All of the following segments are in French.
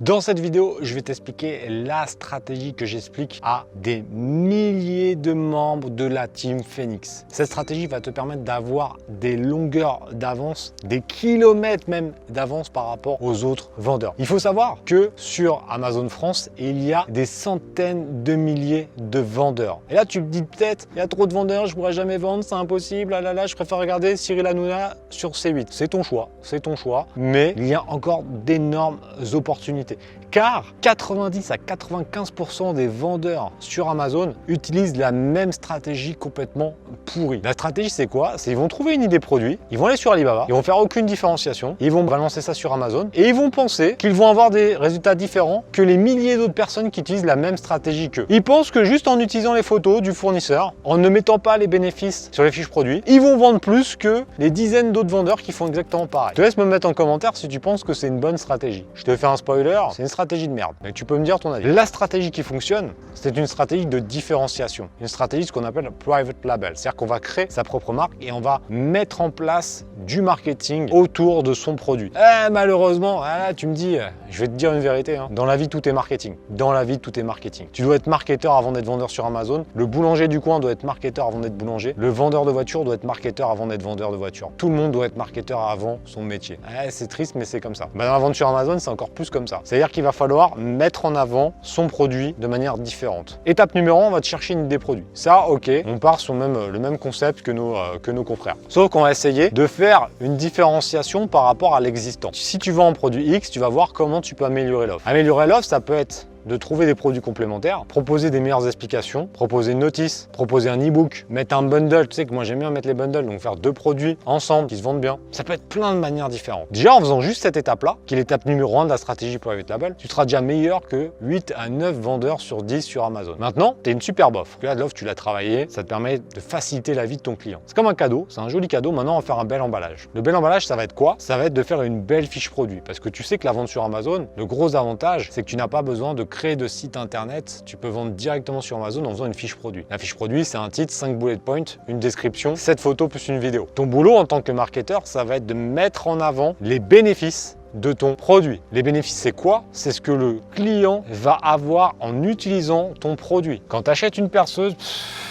Dans cette vidéo, je vais t'expliquer la stratégie que j'explique à des milliers de membres de la Team Phoenix. Cette stratégie va te permettre d'avoir des longueurs d'avance, des kilomètres même d'avance par rapport aux autres vendeurs. Il faut savoir que sur Amazon France, il y a des centaines de milliers de vendeurs. Et là, tu te dis peut-être, il y a trop de vendeurs, je ne pourrai jamais vendre, c'est impossible, ah là là, je préfère regarder Cyril Hanouna sur C8. C'est ton choix, mais il y a encore d'énormes opportunités. Car 90 à 95% des vendeurs sur Amazon utilisent la même stratégie complètement pourrie. La stratégie, c'est quoi? C'est ils vont trouver une idée produit, ils vont aller sur Alibaba, ils vont faire aucune différenciation, ils vont balancer ça sur Amazon et ils vont penser qu'ils vont avoir des résultats différents que les milliers d'autres personnes qui utilisent la même stratégie qu'eux. Ils pensent que juste en utilisant les photos du fournisseur, en ne mettant pas les bénéfices sur les fiches produits, ils vont vendre plus que les dizaines d'autres vendeurs qui font exactement pareil. Je te laisse me mettre en commentaire si tu penses que c'est une bonne stratégie. Je te fais un spoiler, c'est une stratégie de merde. Mais tu peux me dire ton avis. La stratégie qui fonctionne, c'est une stratégie de différenciation. Une stratégie, ce qu'on appelle private label. C'est-à-dire qu'on va créer sa propre marque et on va mettre en place du marketing autour de son produit. Malheureusement, tu me dis, je vais te dire une vérité, hein. Dans la vie, tout est marketing. Dans la vie, tout est marketing. Tu dois être marketeur avant d'être vendeur sur Amazon. Le boulanger du coin doit être marketeur avant d'être boulanger. Le vendeur de voiture doit être marketeur avant d'être vendeur de voiture. Tout le monde doit être marketeur avant son métier. C'est triste, mais c'est comme ça. Dans la vente sur Amazon, c'est encore plus comme ça. C'est-à-dire qu'il va falloir mettre en avant son produit de manière différente. Étape numéro 1, on va te chercher une idée produit. Ça, ok, on part sur le même concept que nos confrères. Sauf qu'on va essayer de faire une différenciation par rapport à l'existant. Si tu vends un produit X, tu vas voir comment tu peux améliorer l'offre. Améliorer l'offre, ça peut être de trouver des produits complémentaires, proposer des meilleures explications, proposer une notice, proposer un e-book, mettre un bundle. Tu sais que moi j'aime bien mettre les bundles, donc faire deux produits ensemble qui se vendent bien. Ça peut être plein de manières différentes. Déjà en faisant juste cette étape-là, qui est l'étape numéro 1 de la stratégie private label, tu seras déjà meilleur que 8 à 9 vendeurs sur 10 sur Amazon. Maintenant, tu as une superbe offre. Là, l'offre, tu l'as travaillée, ça te permet de faciliter la vie de ton client. C'est comme un cadeau, c'est un joli cadeau. Maintenant, on va faire un bel emballage. Le bel emballage, ça va être quoi? Ça va être de faire une belle fiche produit. Parce que tu sais que la vente sur Amazon, le gros avantage, c'est que tu n'as pas besoin de créer de site internet, tu peux vendre directement sur Amazon en faisant une fiche produit. La fiche produit, c'est un titre, 5 bullet points, une description, 7 photos plus une vidéo. Ton boulot en tant que marketeur, ça va être de mettre en avant les bénéfices de ton produit. Les bénéfices, c'est quoi? C'est ce que le client va avoir en utilisant ton produit. Quand tu achètes une perceuse,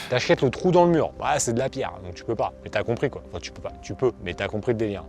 tu achètes le trou dans le mur. C'est de la pierre, donc tu peux pas. Mais tu as compris quoi. Enfin, tu peux pas. Tu peux, mais tu as compris le délire.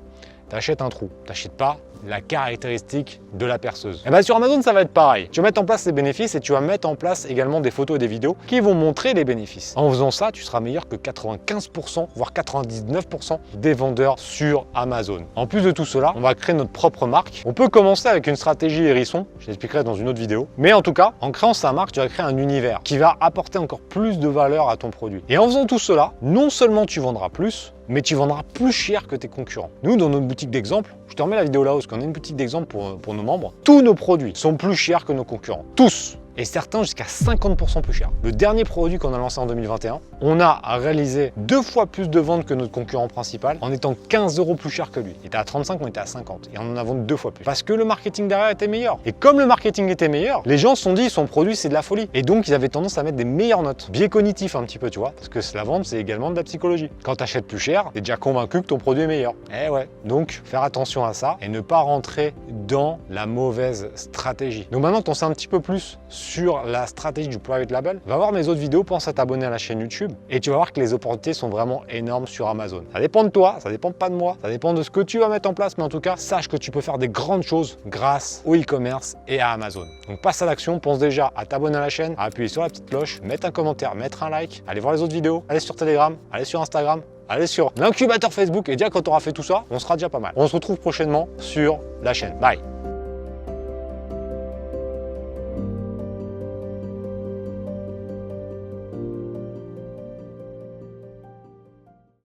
Tu achètes un trou, tu n'achètes pas la caractéristique de la perceuse. Et sur Amazon, ça va être pareil. Tu vas mettre en place les bénéfices et tu vas mettre en place également des photos et des vidéos qui vont montrer les bénéfices. En faisant ça, tu seras meilleur que 95%, voire 99% des vendeurs sur Amazon. En plus de tout cela, on va créer notre propre marque. On peut commencer avec une stratégie hérisson, je l'expliquerai dans une autre vidéo. Mais en tout cas, en créant sa marque, tu vas créer un univers qui va apporter encore plus de valeur à ton produit. Et en faisant tout cela, non seulement tu vendras plus, mais tu vendras plus cher que tes concurrents. Nous, dans notre boutique d'exemple, je te remets la vidéo là-haut, parce qu'on a une boutique d'exemple pour nos membres, tous nos produits sont plus chers que nos concurrents. Tous! Et certains jusqu'à 50% plus cher. Le dernier produit qu'on a lancé en 2021, on a réalisé 2 fois plus de ventes que notre concurrent principal en étant 15 € plus cher que lui. Il était à 35, on était à 50. Et on en a vendu 2 fois plus. Parce que le marketing derrière était meilleur. Et comme le marketing était meilleur, les gens se sont dit son produit c'est de la folie. Et donc ils avaient tendance à mettre des meilleures notes. Biais cognitif un petit peu, tu vois. Parce que la vente c'est également de la psychologie. Quand tu achètes plus cher, tu es déjà convaincu que ton produit est meilleur. Eh ouais. Donc faire attention à ça et ne pas rentrer dans la mauvaise stratégie. Donc maintenant qu'on sait un petit peu plus sur la stratégie du private label, va voir mes autres vidéos, pense à t'abonner à la chaîne YouTube et tu vas voir que les opportunités sont vraiment énormes sur Amazon. Ça dépend de toi, ça dépend pas de moi, ça dépend de ce que tu vas mettre en place, mais en tout cas, sache que tu peux faire des grandes choses grâce au e-commerce et à Amazon. Donc passe à l'action, pense déjà à t'abonner à la chaîne, à appuyer sur la petite cloche, mettre un commentaire, mettre un like, aller voir les autres vidéos, aller sur Telegram, aller sur Instagram, aller sur l'incubateur Facebook et déjà quand tu auras fait tout ça, on sera déjà pas mal. On se retrouve prochainement sur la chaîne. Bye!